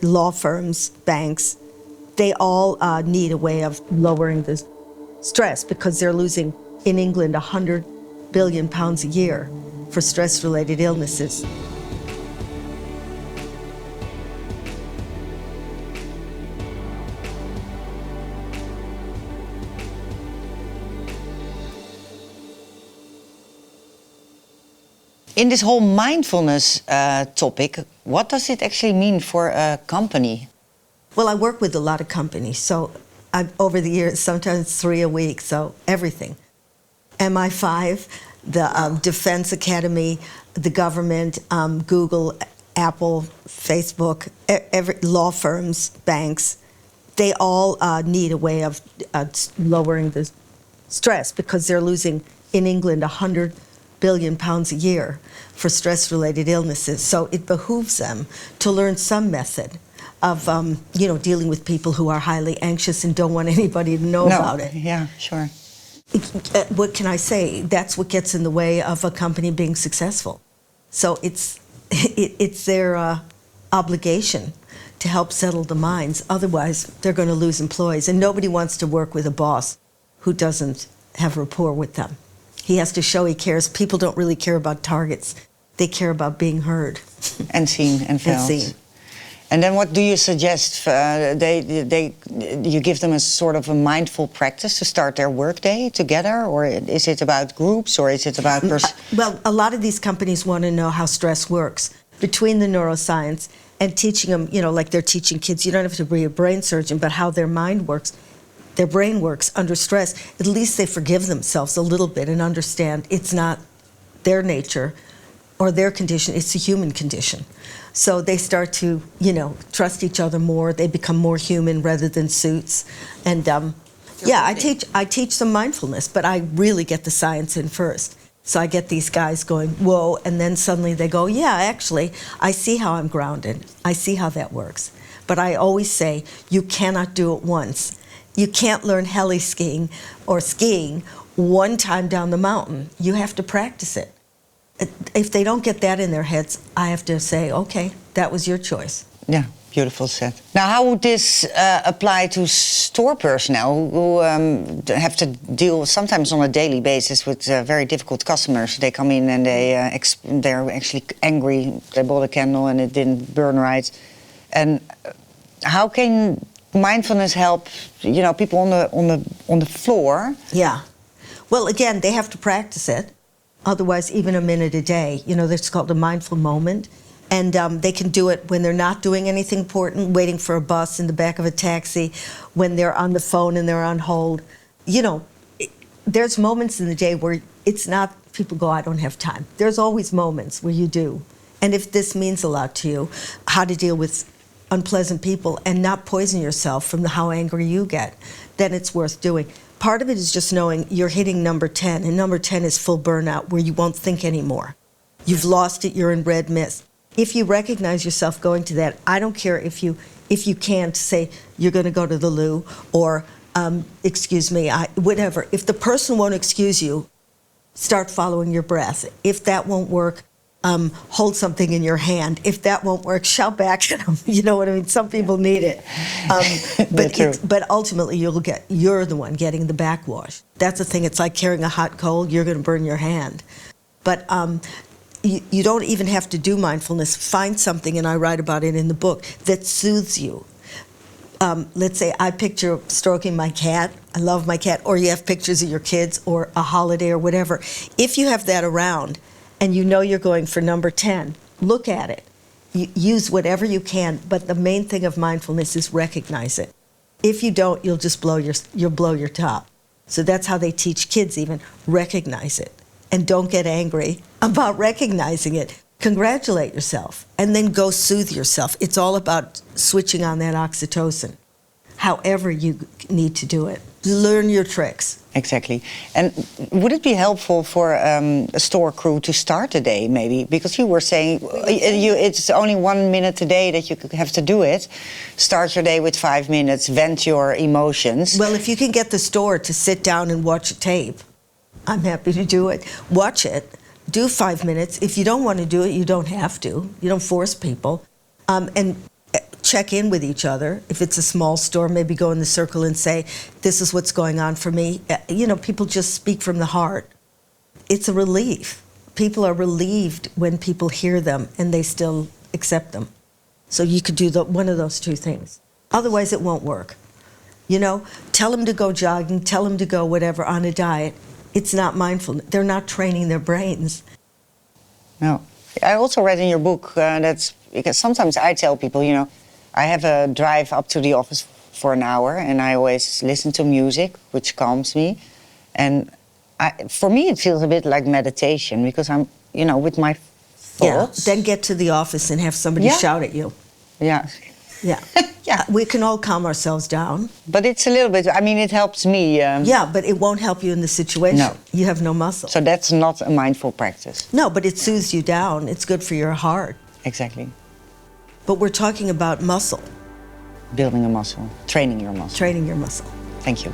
law firms, banks, they all need a way of lowering the stress because they're losing, in England, 100 billion pounds a year for stress-related illnesses. In this whole mindfulness topic, what does it actually mean for a company? Well, I work with a lot of companies, so over the years, sometimes 3 a week, so everything. MI5, the Defense Academy, the government, Google, Apple, Facebook, law firms, banks, they all need a way of lowering the stress because they're losing, in England, 100 billion pounds a year for stress-related illnesses. So it behooves them to learn some method of, dealing with people who are highly anxious and don't want anybody to know about it. Yeah, sure. What can I say? That's what gets in the way of a company being successful. So it's their obligation to help settle the minds. Otherwise, they're going to lose employees. And nobody wants to work with a boss who doesn't have rapport with them. He has to show he cares. People don't really care about targets. They care about being heard. And seen and felt. And seen. And then what do you suggest? You give them a sort of a mindful practice to start their workday together? Or is it about groups, or is it about... Well, a lot of these companies want to know how stress works. Between the neuroscience and teaching them, like they're teaching kids, you don't have to be a brain surgeon, but how their mind works, their brain works under stress, at least they forgive themselves a little bit and understand it's not their nature or their condition, it's a human condition. So they start to, trust each other more. They become more human rather than suits. And I teach them mindfulness, but I really get the science in first. So I get these guys going, whoa, and then suddenly they go, yeah, actually, I see how I'm grounded. I see how that works. But I always say, you cannot do it once. You can't learn heli skiing or skiing one time down the mountain. You have to practice it. If they don't get that in their heads, I have to say, okay, that was your choice. Yeah, beautiful said. Now, how would this apply to store personnel who have to deal sometimes on a daily basis with very difficult customers? They come in and they're actually angry. They bought a candle and it didn't burn right. And how can mindfulness help, people on the floor? Yeah. Well, again, they have to practice it. Otherwise, even a minute a day, that's called a mindful moment. And they can do it when they're not doing anything important, waiting for a bus in the back of a taxi, when they're on the phone and they're on hold. There's moments in the day where it's not, people go, I don't have time. There's always moments where you do. And if this means a lot to you, how to deal with unpleasant people and not poison yourself from how angry you get, then it's worth doing. Part of it is just knowing you're hitting number 10, and number 10 is full burnout, where you won't think anymore. You've lost it, you're in red mist. If you recognize yourself going to that, I don't care if you can't say you're going to go to the loo or, excuse me, whatever. If the person won't excuse you, start following your breath. If that won't work, hold something in your hand. If that won't work, shout back at them. You know what I mean? Some people need it. But ultimately, you're the one getting the backwash. That's the thing. It's like carrying a hot coal. You're going to burn your hand. But you don't even have to do mindfulness. Find something, and I write about it in the book, that soothes you. Let's say I picture stroking my cat. I love my cat. Or you have pictures of your kids or a holiday or whatever. If you have that around, and you're going for number 10, look at it. Use whatever you can, but the main thing of mindfulness is recognize it. If you don't, you'll just blow your top. So that's how they teach kids even, recognize it. And don't get angry about recognizing it. Congratulate yourself, and then go soothe yourself. It's all about switching on that oxytocin, however you need to do it. Learn your tricks. Exactly. And would it be helpful for a store crew to start the day, maybe? Because you were saying it's only 1 minute a day that you have to do it. Start your day with 5 minutes, vent your emotions. Well, if you can get the store to sit down and watch a tape, I'm happy to do it. Watch it. Do 5 minutes. If you don't want to do it, you don't have to. You don't force people. And check in with each other. If it's a small store, maybe go in the circle and say, this is what's going on for me. People just speak from the heart. It's a relief. People are relieved when people hear them and they still accept them. So you could do one of those two things. Otherwise, it won't work. Tell them to go jogging, tell them to go whatever on a diet. It's not mindfulness. They're not training their brains. No. I also read in your book that's because sometimes I tell people, I have a drive up to the office for an hour and I always listen to music, which calms me. And for me, it feels a bit like meditation because I'm, with my thoughts. Yeah, then get to the office and have somebody shout at you. Yeah. Yeah. Yeah. We can all calm ourselves down. But it's a little bit, it helps me. Yeah, but it won't help you in the situation. No. You have no muscle. So that's not a mindful practice. No, but it soothes you down. It's good for your heart. Exactly. But we're talking about muscle. Building a muscle, training your muscle. Training your muscle. Thank you.